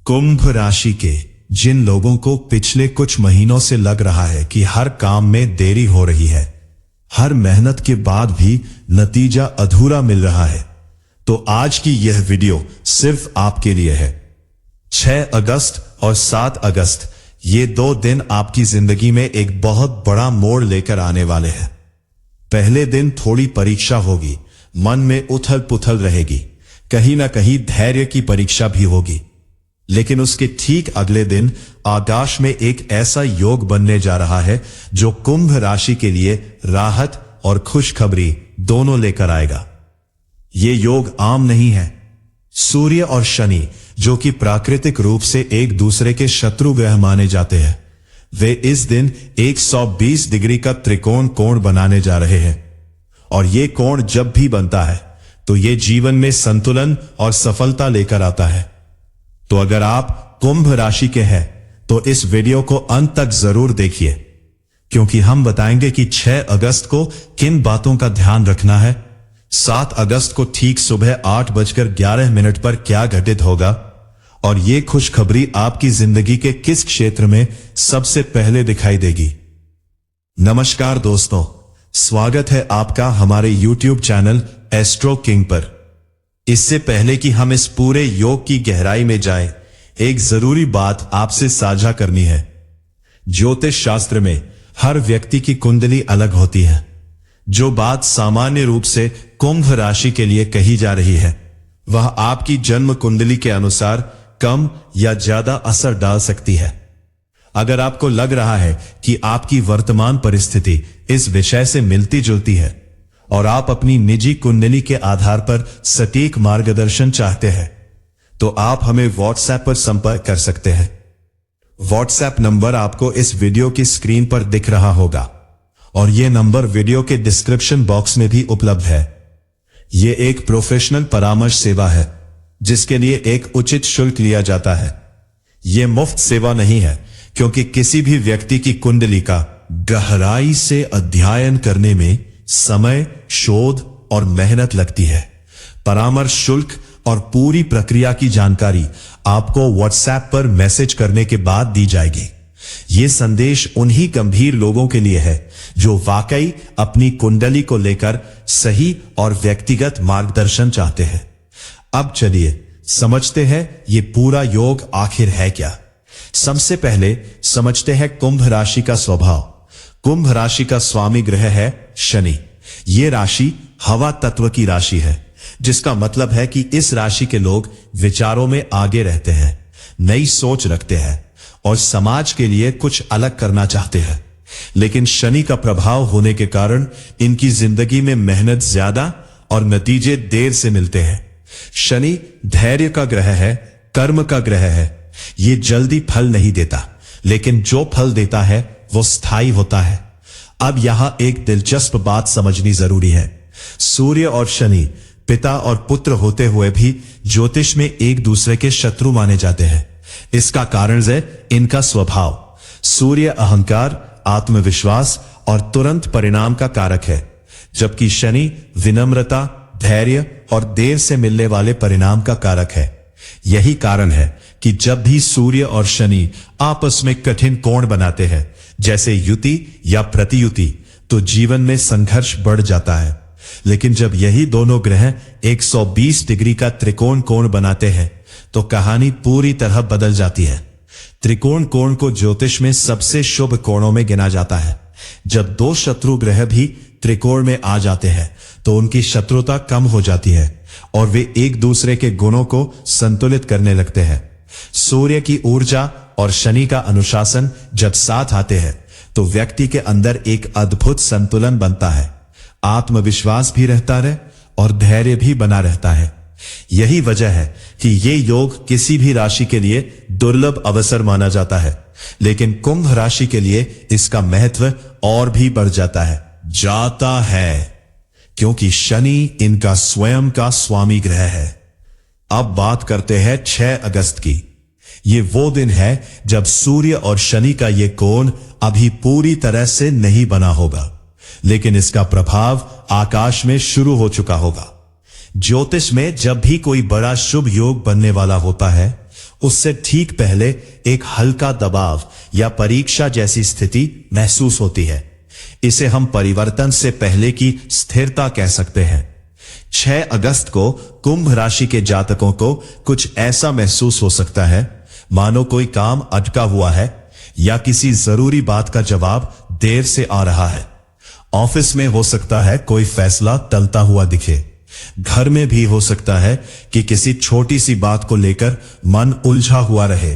कुंभ राशि के जिन लोगों को पिछले कुछ महीनों से लग रहा है कि हर काम में देरी हो रही है, हर मेहनत के बाद भी नतीजा अधूरा मिल रहा है, तो आज की यह वीडियो सिर्फ आपके लिए है। 6 अगस्त और 7 अगस्त ये 2 दिन आपकी जिंदगी में एक बहुत बड़ा मोड़ लेकर आने वाले हैं। पहले दिन थोड़ी परीक्षा होगी, मन में उथल पुथल रहेगी, कहीं ना कहीं धैर्य की परीक्षा भी होगी। लेकिन उसके ठीक अगले दिन आकाश में एक ऐसा योग बनने जा रहा है जो कुंभ राशि के लिए राहत और खुशखबरी दोनों लेकर आएगा। ये योग आम नहीं है। सूर्य और शनि, जो कि प्राकृतिक रूप से एक दूसरे के शत्रु ग्रह माने जाते हैं, वे इस दिन 120 डिग्री का त्रिकोण कोण बनाने जा रहे हैं। और ये कोण जब भी बनता है तो ये जीवन में संतुलन और सफलता लेकर आता है। तो अगर आप कुंभ राशि के हैं तो इस वीडियो को अंत तक जरूर देखिए, क्योंकि हम बताएंगे कि 6 अगस्त को किन बातों का ध्यान रखना है, 7 अगस्त को ठीक सुबह 8:11 पर क्या घटित होगा, और ये खुशखबरी आपकी जिंदगी के किस क्षेत्र में सबसे पहले दिखाई देगी। नमस्कार दोस्तों, स्वागत है आपका हमारे YouTube चैनल एस्ट्रो किंग पर। इससे पहले कि हम इस पूरे योग की गहराई में जाएं, एक जरूरी बात आपसे साझा करनी है। ज्योतिष शास्त्र में हर व्यक्ति की कुंडली अलग होती है। जो बात सामान्य रूप से कुंभ राशि के लिए कही जा रही है, वह आपकी जन्म कुंडली के अनुसार कम या ज्यादा असर डाल सकती है। अगर आपको लग रहा है कि आपकी वर्तमान परिस्थिति इस विषय से मिलती जुलती है और आप अपनी निजी कुंडली के आधार पर सटीक मार्गदर्शन चाहते हैं, तो आप हमें व्हाट्सएप पर संपर्क कर सकते हैं। व्हाट्सएप नंबर आपको इस वीडियो की स्क्रीन पर दिख रहा होगा और यह नंबर वीडियो के डिस्क्रिप्शन बॉक्स में भी उपलब्ध है। यह एक प्रोफेशनल परामर्श सेवा है जिसके लिए एक उचित शुल्क लिया जाता है। यह मुफ्त सेवा नहीं है, क्योंकि किसी भी व्यक्ति की कुंडली का गहराई से अध्ययन करने में समय, शोध और मेहनत लगती है। परामर्श शुल्क और पूरी प्रक्रिया की जानकारी आपको व्हाट्सएप पर मैसेज करने के बाद दी जाएगी। यह संदेश उन्हीं गंभीर लोगों के लिए है जो वाकई अपनी कुंडली को लेकर सही और व्यक्तिगत मार्गदर्शन चाहते हैं। अब चलिए समझते हैं ये पूरा योग आखिर है क्या। सबसे पहले समझते हैं कुंभ राशि का स्वभाव। कुंभ राशि का स्वामी ग्रह है शनि। ये राशि हवा तत्व की राशि है, जिसका मतलब है कि इस राशि के लोग विचारों में आगे रहते हैं, नई सोच रखते हैं और समाज के लिए कुछ अलग करना चाहते हैं। लेकिन शनि का प्रभाव होने के कारण इनकी जिंदगी में मेहनत ज्यादा और नतीजे देर से मिलते हैं। शनि धैर्य का ग्रह है, कर्म का ग्रह है। ये जल्दी फल नहीं देता, लेकिन जो फल देता है वो स्थायी होता है। अब यहां एक दिलचस्प बात समझनी जरूरी है। सूर्य और शनि पिता और पुत्र होते हुए भी ज्योतिष में एक दूसरे के शत्रु माने जाते हैं। इसका कारण है इनका स्वभाव। सूर्य अहंकार, आत्मविश्वास और तुरंत परिणाम का कारक है, जबकि शनि विनम्रता, धैर्य और देर से मिलने वाले परिणाम का कारक है। यही कारण है कि जब भी सूर्य और शनि आपस में कठिन कोण बनाते हैं, जैसे युति या प्रतियुति, तो जीवन में संघर्ष बढ़ जाता है। लेकिन जब यही दोनों ग्रह 120 डिग्री का त्रिकोण कोण बनाते हैं तो कहानी पूरी तरह बदल जाती है। त्रिकोण कोण को ज्योतिष में सबसे शुभ कोणों में गिना जाता है। जब 2 शत्रु ग्रह भी त्रिकोण में आ जाते हैं तो उनकी शत्रुता कम हो जाती है और वे एक दूसरे के गुणों को संतुलित करने लगते हैं। सूर्य की ऊर्जा और शनि का अनुशासन जब साथ आते हैं तो व्यक्ति के अंदर एक अद्भुत संतुलन बनता है। आत्मविश्वास भी रहता है और धैर्य भी बना रहता है। यही वजह है कि ये योग किसी भी राशि के लिए दुर्लभ अवसर माना जाता है, लेकिन कुंभ राशि के लिए इसका महत्व और भी बढ़ जाता है, क्योंकि शनि इनका स्वयं का स्वामी ग्रह है। अब बात करते हैं 6 अगस्त की। ये वो दिन है जब सूर्य और शनि का ये कोण अभी पूरी तरह से नहीं बना होगा, लेकिन इसका प्रभाव आकाश में शुरू हो चुका होगा। ज्योतिष में जब भी कोई बड़ा शुभ योग बनने वाला होता है, उससे ठीक पहले एक हल्का दबाव या परीक्षा जैसी स्थिति महसूस होती है। इसे हम परिवर्तन से पहले की स्थिरता कह सकते हैं। 6 अगस्त को कुंभ राशि के जातकों को कुछ ऐसा महसूस हो सकता है मानो कोई काम अटका हुआ है या किसी जरूरी बात का जवाब देर से आ रहा है। ऑफिस में हो सकता है कोई फैसला टलता हुआ दिखे। घर में भी हो सकता है कि किसी छोटी सी बात को लेकर मन उलझा हुआ रहे।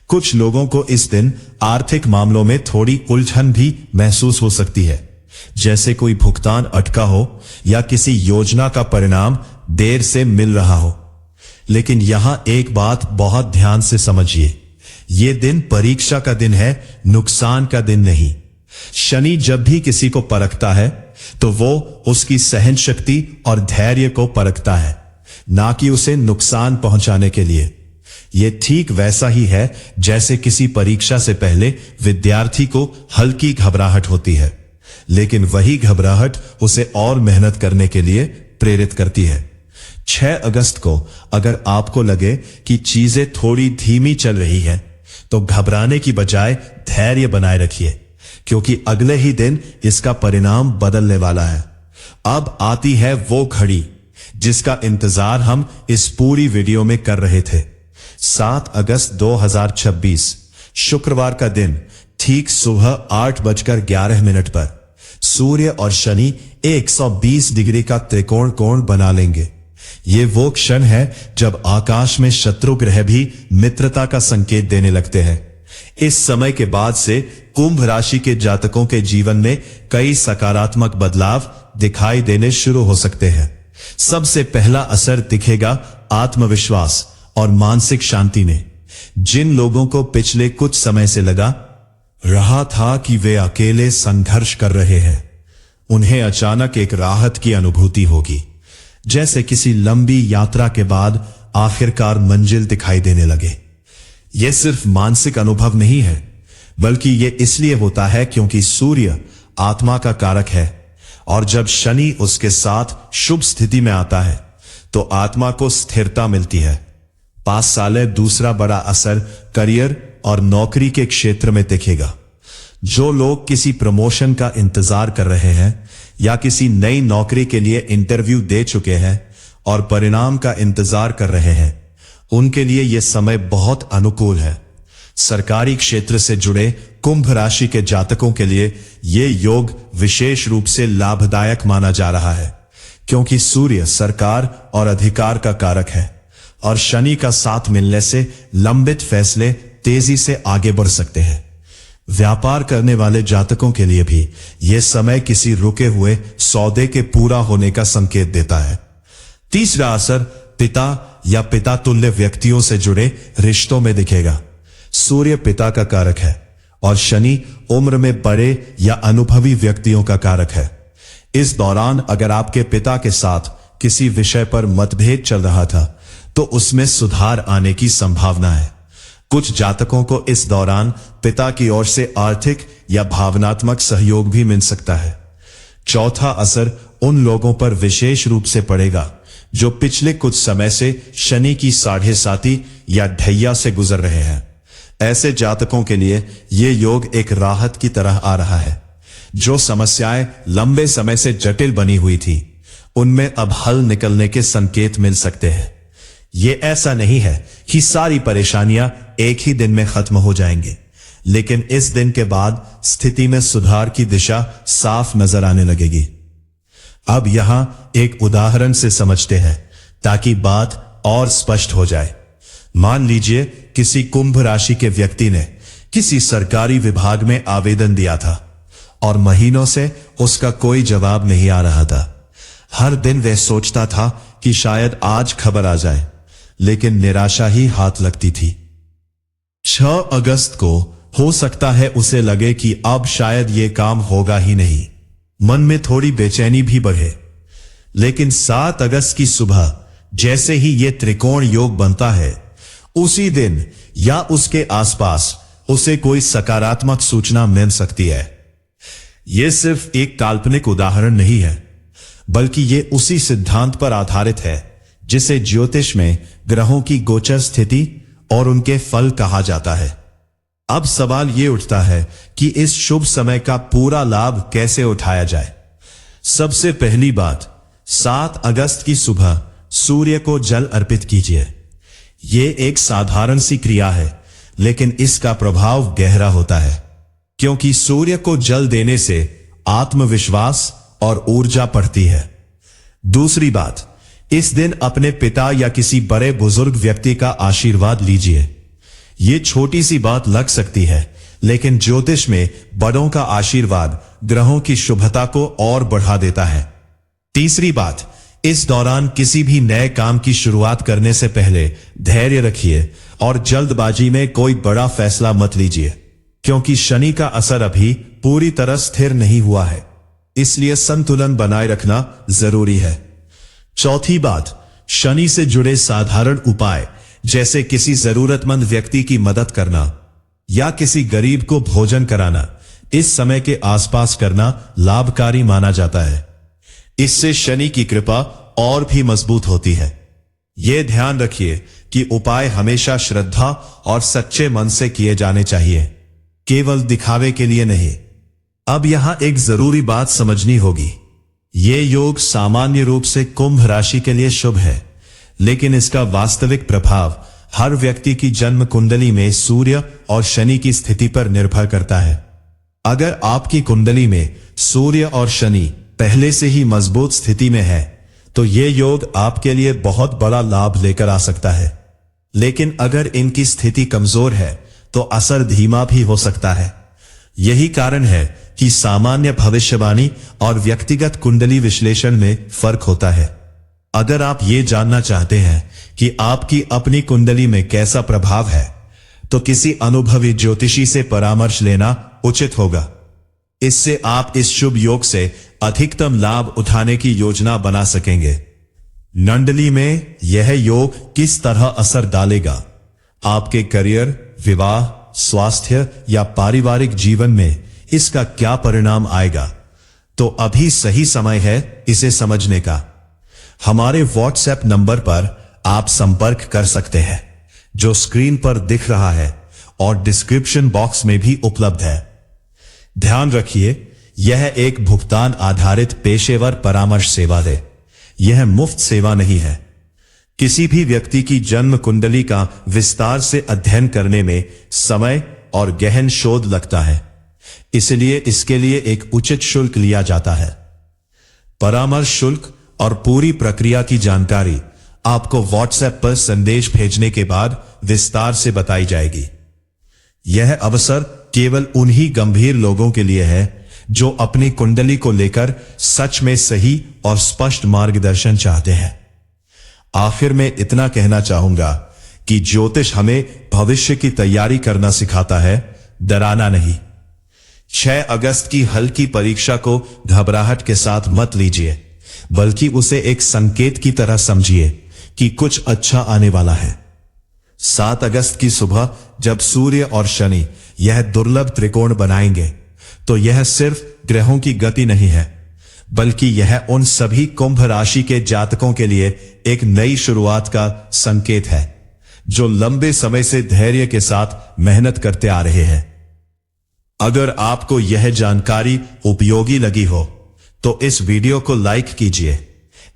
कुछ लोगों को इस दिन आर्थिक मामलों में थोड़ी उलझन भी महसूस हो सकती है, जैसे कोई भुगतान अटका हो या किसी योजना का परिणाम देर से मिल रहा हो। लेकिन यहां एक बात बहुत ध्यान से समझिए, यह दिन परीक्षा का दिन है, नुकसान का दिन नहीं। शनि जब भी किसी को परखता है तो वो उसकी सहन शक्ति और धैर्य को परखता है, ना कि उसे नुकसान पहुंचाने के लिए। यह ठीक वैसा ही है जैसे किसी परीक्षा से पहले विद्यार्थी को हल्की घबराहट होती है, लेकिन वही घबराहट उसे और मेहनत करने के लिए प्रेरित करती है। 6 अगस्त को अगर आपको लगे कि चीजें थोड़ी धीमी चल रही हैं, तो घबराने की बजाय धैर्य बनाए रखिए, क्योंकि अगले ही दिन इसका परिणाम बदलने वाला है। अब आती है वो घड़ी जिसका इंतजार हम इस पूरी वीडियो में कर रहे थे। 7 अगस्त 2026 शुक्रवार का दिन ठीक सुबह 8:11 पर सूर्य और शनि 120 डिग्री का त्रिकोण कोण बना लेंगे। ये वो क्षण है जब आकाश में शत्रु ग्रह भी मित्रता का संकेत देने लगते हैं। इस समय के बाद से कुंभ राशि के जातकों के जीवन में कई सकारात्मक बदलाव दिखाई देने शुरू हो सकते हैं। सबसे पहला असर दिखेगा आत्मविश्वास और मानसिक शांति में। जिन लोगों को पिछले कुछ समय से लगा रहा था कि वे अकेले संघर्ष कर रहे हैं, उन्हें अचानक एक राहत की अनुभूति होगी, जैसे किसी लंबी यात्रा के बाद आखिरकार मंजिल दिखाई देने लगे। यह सिर्फ मानसिक अनुभव नहीं है, बल्कि यह इसलिए होता है क्योंकि सूर्य आत्मा का कारक है, और जब शनि उसके साथ शुभ स्थिति में आता है तो आत्मा को स्थिरता मिलती है। 5 साल दूसरा बड़ा असर करियर और नौकरी के क्षेत्र में दिखेगा। जो लोग किसी प्रमोशन का इंतजार कर रहे हैं या किसी नई नौकरी के लिए इंटरव्यू दे चुके हैं और परिणाम का इंतजार कर रहे हैं, उनके लिए यह समय बहुत अनुकूल है। सरकारी क्षेत्र से जुड़े कुंभ राशि के जातकों के लिए यह योग विशेष रूप से लाभदायक माना जा रहा है, क्योंकि सूर्य सरकार और अधिकार का कारक है और शनि का साथ मिलने से लंबित फैसले तेजी से आगे बढ़ सकते हैं। व्यापार करने वाले जातकों के लिए भी यह समय किसी रुके हुए सौदे के पूरा होने का संकेत देता है। तीसरा असर पिता या पिता तुल्य व्यक्तियों से जुड़े रिश्तों में दिखेगा। सूर्य पिता का कारक है और शनि उम्र में बड़े या अनुभवी व्यक्तियों का कारक है। इस दौरान अगर आपके पिता के साथ किसी विषय पर मतभेद चल रहा था तो उसमें सुधार आने की संभावना है। कुछ जातकों को इस दौरान पिता की ओर से आर्थिक या भावनात्मक सहयोग भी मिल सकता है। चौथा असर उन लोगों पर विशेष रूप से पड़ेगा जो पिछले कुछ समय से शनि की 7.5 या ढैया से गुजर रहे हैं। ऐसे जातकों के लिए यह योग एक राहत की तरह आ रहा है। जो समस्याएं लंबे समय से जटिल बनी हुई थी, उनमें अब हल निकलने के संकेत मिल सकते हैं। यह ऐसा नहीं है कि सारी परेशानियां एक ही दिन में खत्म हो जाएंगे, लेकिन इस दिन के बाद स्थिति में सुधार की दिशा साफ नजर आने लगेगी। अब यहां एक उदाहरण से समझते हैं ताकि बात और स्पष्ट हो जाए। मान लीजिए किसी कुंभ राशि के व्यक्ति ने किसी सरकारी विभाग में आवेदन दिया था और महीनों से उसका कोई जवाब नहीं आ रहा था। हर दिन वह सोचता था कि शायद आज खबर आ जाए, लेकिन निराशा ही हाथ लगती थी। 6 अगस्त को हो सकता है उसे लगे कि अब शायद यह काम होगा ही नहीं। मन में थोड़ी बेचैनी भी बढ़े, लेकिन 7 अगस्त की सुबह जैसे ही यह त्रिकोण योग बनता है, उसी दिन या उसके आसपास उसे कोई सकारात्मक सूचना मिल सकती है। यह सिर्फ एक काल्पनिक उदाहरण नहीं है, बल्कि यह उसी सिद्धांत पर आधारित है जिसे ज्योतिष में ग्रहों की गोचर स्थिति और उनके फल कहा जाता है। अब सवाल यह उठता है कि इस शुभ समय का पूरा लाभ कैसे उठाया जाए। सबसे पहली बात, 7 अगस्त की सुबह सूर्य को जल अर्पित कीजिए। यह एक साधारण सी क्रिया है, लेकिन इसका प्रभाव गहरा होता है, क्योंकि सूर्य को जल देने से आत्मविश्वास और ऊर्जा बढ़ती है। दूसरी बात, इस दिन अपने पिता या किसी बड़े बुजुर्ग व्यक्ति का आशीर्वाद लीजिए। यह छोटी सी बात लग सकती है, लेकिन ज्योतिष में बड़ों का आशीर्वाद ग्रहों की शुभता को और बढ़ा देता है। तीसरी बात, इस दौरान किसी भी नए काम की शुरुआत करने से पहले धैर्य रखिए और जल्दबाजी में कोई बड़ा फैसला मत लीजिए, क्योंकि शनि का असर अभी पूरी तरह स्थिर नहीं हुआ है, इसलिए संतुलन बनाए रखना जरूरी है। चौथी बात, शनि से जुड़े साधारण उपाय जैसे किसी जरूरतमंद व्यक्ति की मदद करना या किसी गरीब को भोजन कराना इस समय के आसपास करना लाभकारी माना जाता है। इससे शनि की कृपा और भी मजबूत होती है। यह ध्यान रखिए कि उपाय हमेशा श्रद्धा और सच्चे मन से किए जाने चाहिए, केवल दिखावे के लिए नहीं। अब यहां एक जरूरी बात समझनी होगी। यह योग सामान्य रूप से कुंभ राशि के लिए शुभ है, लेकिन इसका वास्तविक प्रभाव हर व्यक्ति की जन्म कुंडली में सूर्य और शनि की स्थिति पर निर्भर करता है। अगर आपकी कुंडली में सूर्य और शनि पहले से ही मजबूत स्थिति में है, तो यह योग आपके लिए बहुत बड़ा लाभ लेकर आ सकता है। लेकिन अगर इनकी स्थिति कमजोर है, तो असर धीमा भी हो सकता है। यही कारण है कि सामान्य भविष्यवाणी और व्यक्तिगत कुंडली विश्लेषण में फर्क होता है। अगर आप ये जानना चाहते हैं कि आपकी अपनी कुंडली में कैसा प्रभाव है, तो किसी अनुभवी ज्योतिषी से परामर्श लेना उचित होगा। इससे आप इस शुभ योग से अधिकतम लाभ उठाने की योजना बना सकेंगे। कुंडली में यह योग किस तरह असर डालेगा, आपके करियर, विवाह, स्वास्थ्य या पारिवारिक जीवन में इसका क्या परिणाम आएगा, तो अभी सही समय है इसे समझने का। हमारे व्हाट्सएप नंबर पर आप संपर्क कर सकते हैं, जो स्क्रीन पर दिख रहा है और डिस्क्रिप्शन बॉक्स में भी उपलब्ध है। ध्यान रखिए, यह एक भुगतान आधारित पेशेवर परामर्श सेवा है। यह मुफ्त सेवा नहीं है। किसी भी व्यक्ति की जन्म कुंडली का विस्तार से अध्ययन करने में समय और गहन शोध लगता है, इसलिए इसके लिए एक उचित शुल्क लिया जाता है। परामर्श शुल्क और पूरी प्रक्रिया की जानकारी आपको व्हाट्सएप पर संदेश भेजने के बाद विस्तार से बताई जाएगी। यह अवसर केवल उन्हीं गंभीर लोगों के लिए है जो अपनी कुंडली को लेकर सच में सही और स्पष्ट मार्गदर्शन चाहते हैं। आखिर में इतना कहना चाहूंगा कि ज्योतिष हमें भविष्य की तैयारी करना सिखाता है, डराना नहीं। 6 अगस्त की हल्की परीक्षा को घबराहट के साथ मत लीजिए, बल्कि उसे एक संकेत की तरह समझिए कि कुछ अच्छा आने वाला है। 7 अगस्त की सुबह जब सूर्य और शनि यह दुर्लभ त्रिकोण बनाएंगे, तो यह सिर्फ ग्रहों की गति नहीं है, बल्कि यह उन सभी कुंभ राशि के जातकों के लिए एक नई शुरुआत का संकेत है, जो लंबे समय से धैर्य के साथ मेहनत करते आ रहे हैं। अगर आपको यह जानकारी उपयोगी लगी हो, तो इस वीडियो को लाइक कीजिए,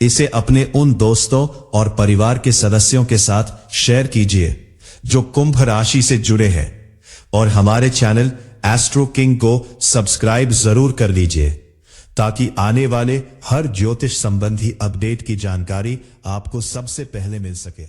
इसे अपने उन दोस्तों और परिवार के सदस्यों के साथ शेयर कीजिए जो कुंभ राशि से जुड़े हैं, और हमारे चैनल एस्ट्रो किंग को सब्सक्राइब जरूर कर लीजिए, ताकि आने वाले हर ज्योतिष संबंधी अपडेट की जानकारी आपको सबसे पहले मिल सके।